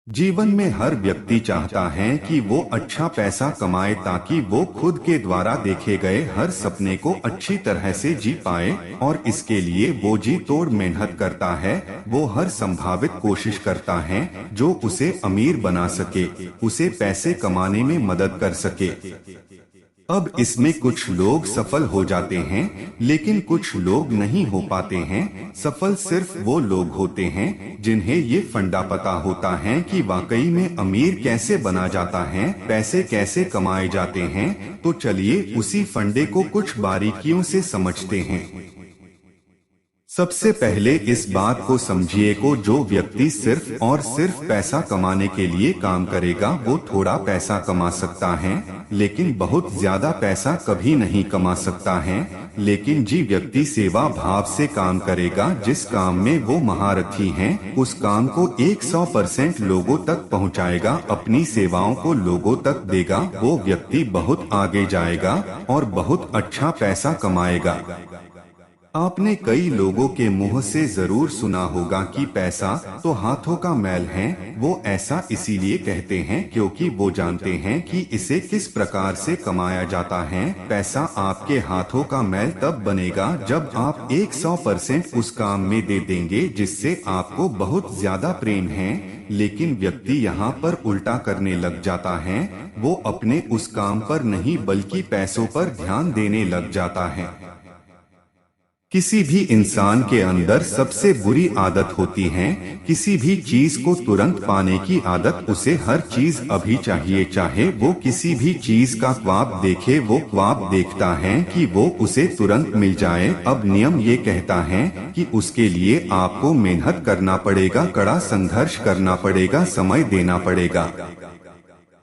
जीवन में हर व्यक्ति चाहता है कि वो अच्छा पैसा कमाए ताकि वो खुद के द्वारा देखे गए हर सपने को अच्छी तरह से जी पाए और इसके लिए वो जी तोड़ मेहनत करता है। वो हर संभावित कोशिश करता है जो उसे अमीर बना सके, उसे पैसे कमाने में मदद कर सके। अब इसमें कुछ लोग सफल हो जाते हैं लेकिन कुछ लोग नहीं हो पाते हैं। सफल सिर्फ वो लोग होते हैं जिन्हें ये फंडा पता होता है कि वाकई में अमीर कैसे बना जाता है, पैसे कैसे कमाए जाते हैं। तो चलिए उसी फंडे को कुछ बारीकियों से समझते हैं। सबसे पहले इस बात को समझिए को जो व्यक्ति सिर्फ और सिर्फ पैसा कमाने के लिए काम करेगा वो थोड़ा पैसा कमा सकता है लेकिन बहुत ज्यादा पैसा कभी नहीं कमा सकता है। लेकिन जी व्यक्ति सेवा भाव से काम करेगा, जिस काम में वो महारथी हैं, उस काम को 100% लोगों तक पहुंचाएगा, अपनी सेवाओं को लोगों तक देगा, वो व्यक्ति बहुत आगे जाएगा और बहुत अच्छा पैसा कमाएगा। आपने कई लोगों के मुंह से जरूर सुना होगा कि पैसा तो हाथों का मैल है। वो ऐसा इसीलिए कहते हैं क्योंकि वो जानते हैं कि इसे किस प्रकार से कमाया जाता है। पैसा आपके हाथों का मैल तब बनेगा जब आप 100% उस काम में दे देंगे जिससे आपको बहुत ज्यादा प्रेम है। लेकिन व्यक्ति यहाँ पर उल्टा करने लग जाता है, वो अपने उस काम पर नहीं बल्कि पैसों पर ध्यान देने लग जाता है। किसी भी इंसान के अंदर सबसे बुरी आदत होती है किसी भी चीज को तुरंत पाने की आदत। उसे हर चीज अभी चाहिए, चाहे वो किसी भी चीज का ख्वाब देखे, वो ख्वाब देखता है कि वो उसे तुरंत मिल जाए। अब नियम ये कहता है कि उसके लिए आपको मेहनत करना पड़ेगा, कड़ा संघर्ष करना पड़ेगा, समय देना पड़ेगा।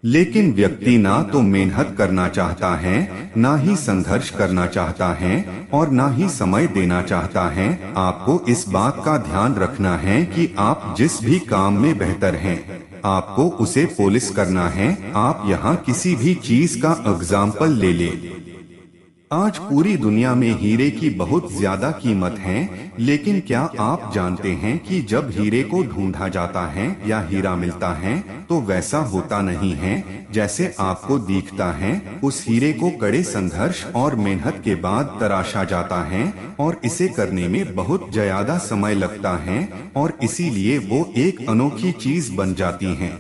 लेकिन व्यक्ति ना तो मेहनत करना चाहता है, ना ही संघर्ष करना चाहता है और ना ही समय देना चाहता है। आपको इस बात का ध्यान रखना है कि आप जिस भी काम में बेहतर हैं, आपको उसे पॉलिश करना है। आप यहाँ किसी भी चीज का एग्जाम्पल ले लें। आज पूरी दुनिया में हीरे की बहुत ज्यादा कीमत है, लेकिन क्या आप जानते हैं कि जब हीरे को ढूंढा जाता है या हीरा मिलता है तो वैसा होता नहीं है जैसे आपको दिखता है। उस हीरे को कड़े संघर्ष और मेहनत के बाद तराशा जाता है और इसे करने में बहुत ज्यादा समय लगता है और इसीलिए वो एक अनोखी चीज बन जाती है।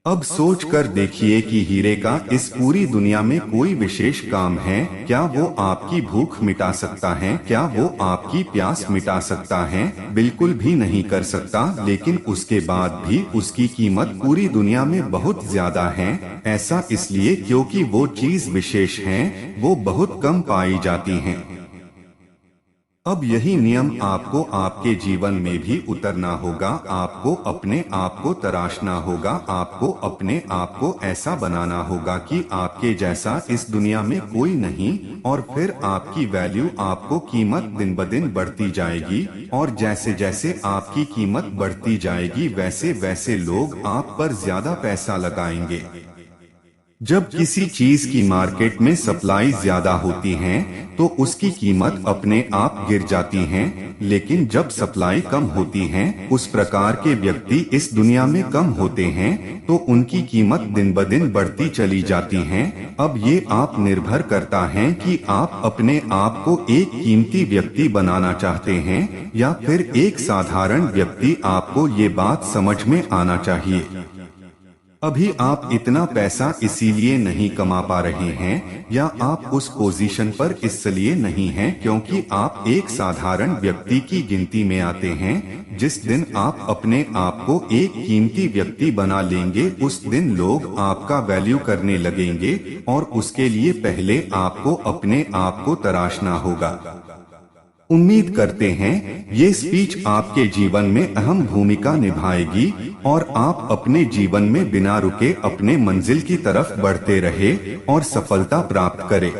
अब सोच कर देखिए कि हीरे का इस पूरी दुनिया में कोई विशेष काम है। क्या वो आपकी भूख मिटा सकता है? क्या वो आपकी प्यास मिटा सकता है? बिल्कुल भी नहीं कर सकता। लेकिन उसके बाद भी उसकी कीमत पूरी दुनिया में बहुत ज्यादा है। ऐसा इसलिए क्योंकि वो चीज विशेष है, वो बहुत कम पाई जाती है। अब यही नियम आपको आपके जीवन में भी उतरना होगा। आपको अपने आप को तराशना होगा, आपको अपने आप को ऐसा बनाना होगा कि आपके जैसा इस दुनिया में कोई नहीं, और फिर आपकी वैल्यू, आपको कीमत दिन ब दिन बढ़ती जाएगी। और जैसे जैसे आपकी कीमत बढ़ती जाएगी वैसे वैसे लोग आप पर ज्यादा पैसा लगाएंगे। जब किसी चीज की मार्केट में सप्लाई ज्यादा होती है तो उसकी कीमत अपने आप गिर जाती है, लेकिन जब सप्लाई कम होती है, उस प्रकार के व्यक्ति इस दुनिया में कम होते हैं तो उनकी कीमत दिन ब दिन बढ़ती चली जाती है। अब ये आप निर्भर करता है कि आप अपने आप को एक कीमती व्यक्ति बनाना चाहते हैं या फिर एक साधारण व्यक्ति। आपको ये बात समझ में आना चाहिए। अभी आप इतना पैसा इसीलिए नहीं कमा पा रहे हैं या आप उस पोजीशन पर इसलिए नहीं हैं क्योंकि आप एक साधारण व्यक्ति की गिनती में आते हैं। जिस दिन आप अपने आप को एक कीमती व्यक्ति बना लेंगे उस दिन लोग आपका वैल्यू करने लगेंगे और उसके लिए पहले आपको अपने आप को तराशना होगा। उम्मीद करते हैं ये स्पीच आपके जीवन में अहम भूमिका निभाएगी और आप अपने जीवन में बिना रुके अपने मंजिल की तरफ बढ़ते रहे और सफलता प्राप्त करें।